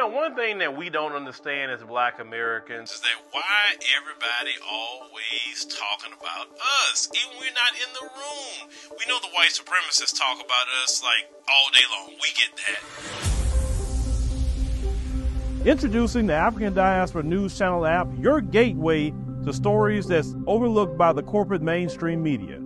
one thing that we don't understand as Black Americans is that why everybody always talking about us, even when we're not in the room. We know the white supremacists talk about us like all day long. We get that. Introducing the African Diaspora News Channel app, your gateway to stories that's overlooked by the corporate mainstream media.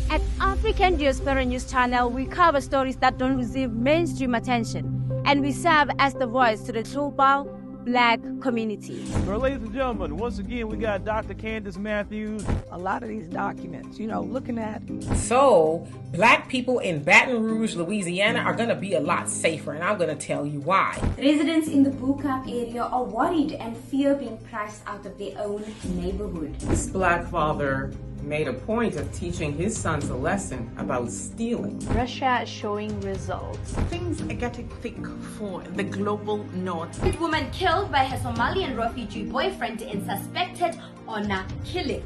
At African Diaspora News Channel, we cover stories that don't receive mainstream attention, and we serve as the voice to the global Black community. So, ladies and gentlemen, once again, we got Dr. Candace Matthews. A lot of these documents, looking at. So, Black people in Baton Rouge, Louisiana are going to be a lot safer, and I'm going to tell you why. Residents in the Bucap area are worried and fear being priced out of their own neighborhood. This Black father made a point of teaching his sons a lesson about stealing. Russia is showing results. Things are getting thick for the global north. A woman killed by her Somalian refugee boyfriend in suspected honor killing.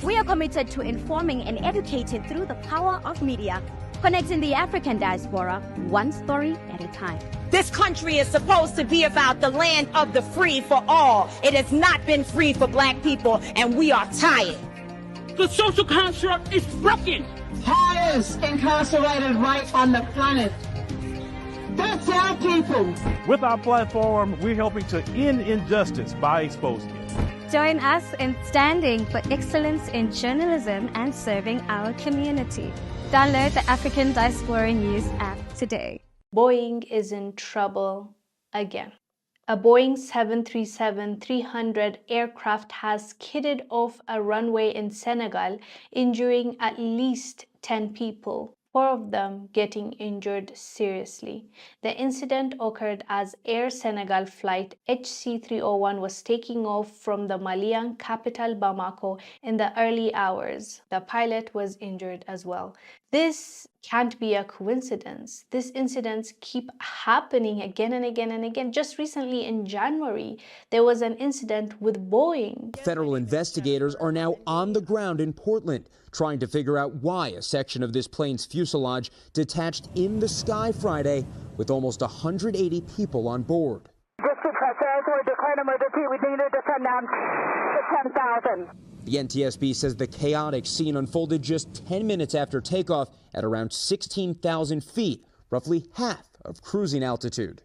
We are committed to informing and educating through the power of media, connecting the African diaspora one story at a time. This country is supposed to be about the land of the free for all. It has not been free for Black people, and we are tired. The social construct is broken. Highest incarcerated rate on the planet. That's our people. With our platform, we're helping to end injustice by exposing it. Join us in standing for excellence in journalism and serving our community. Download the African Diaspora News app today. Boeing is in trouble again. A Boeing 737-300 aircraft has skidded off a runway in Senegal, injuring at least 10 people, 4 of them getting injured seriously. The incident occurred as Air Senegal flight HC301 was taking off from the Malian capital Bamako in the early hours. The pilot was injured as well. This can't be a coincidence. These incidents keep happening again and again and again. Just recently in January, there was an incident with Boeing. Federal investigators are now on the ground in Portland, trying to figure out why a section of this plane's fuselage detached in the sky Friday with almost 180 people on board. District pressures were declared emergency. We needed to send down to 10,000. The NTSB says the chaotic scene unfolded just 10 minutes after takeoff at around 16,000 feet, roughly half of cruising altitude.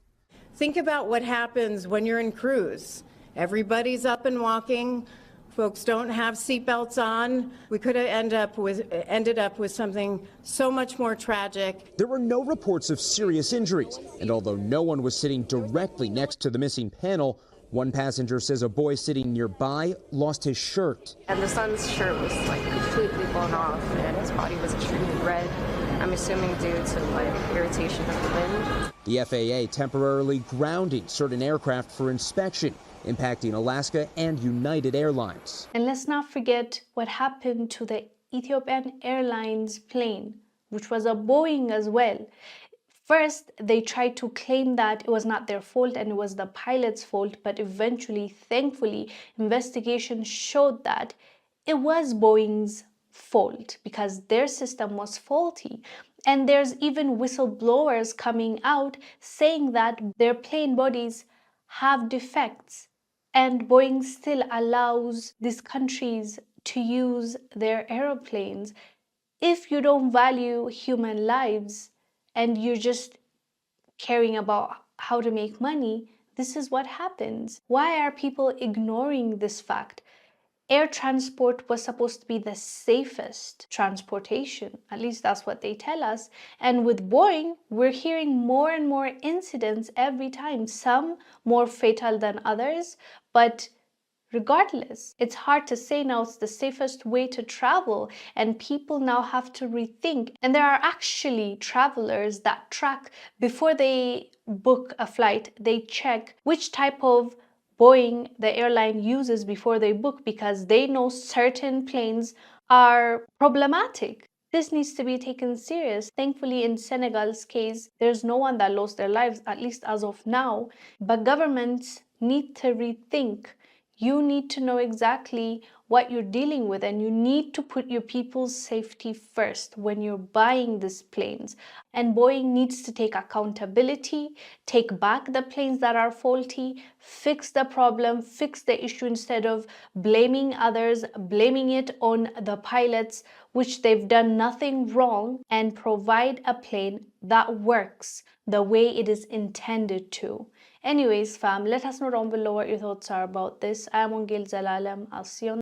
Think about what happens when you're in cruise. Everybody's up and walking. Folks don't have seatbelts on. We could have ended up with something so much more tragic. There were no reports of serious injuries, and although no one was sitting directly next to the missing panel, one passenger says a boy sitting nearby lost his shirt. And the son's shirt was completely blown off and his body was extremely red. I'm assuming due to irritation of the wind. The FAA temporarily grounding certain aircraft for inspection, impacting Alaska and United Airlines. And let's not forget what happened to the Ethiopian Airlines plane, which was a Boeing as well. First, they tried to claim that it was not their fault and it was the pilot's fault, but eventually, thankfully, investigation showed that it was Boeing's fault because their system was faulty. And there's even whistleblowers coming out saying that their plane bodies have defects, and Boeing still allows these countries to use their aeroplanes. If you don't value human lives, and you're just caring about how to make money, this is what happens. Why are people ignoring this fact? Air transport was supposed to be the safest transportation. At least that's what they tell us. And with Boeing, we're hearing more and more incidents every time, some more fatal than others, but regardless, it's hard to say now it's the safest way to travel, and people now have to rethink. And there are actually travelers that track before they book a flight, they check which type of Boeing the airline uses before they book because they know certain planes are problematic. This needs to be taken serious. Thankfully, in Senegal's case, there's no one that lost their lives, at least as of now. But governments need to rethink. You need to know exactly what you're dealing with, and you need to put your people's safety first when you're buying these planes. And Boeing needs to take accountability, take back the planes that are faulty, fix the problem, fix the issue instead of blaming others, blaming it on the pilots, which they've done nothing wrong, and provide a plane that works the way it is intended to. Anyways, fam, let us know down below what your thoughts are about this. I am Wongel Zelalem. I'll see you on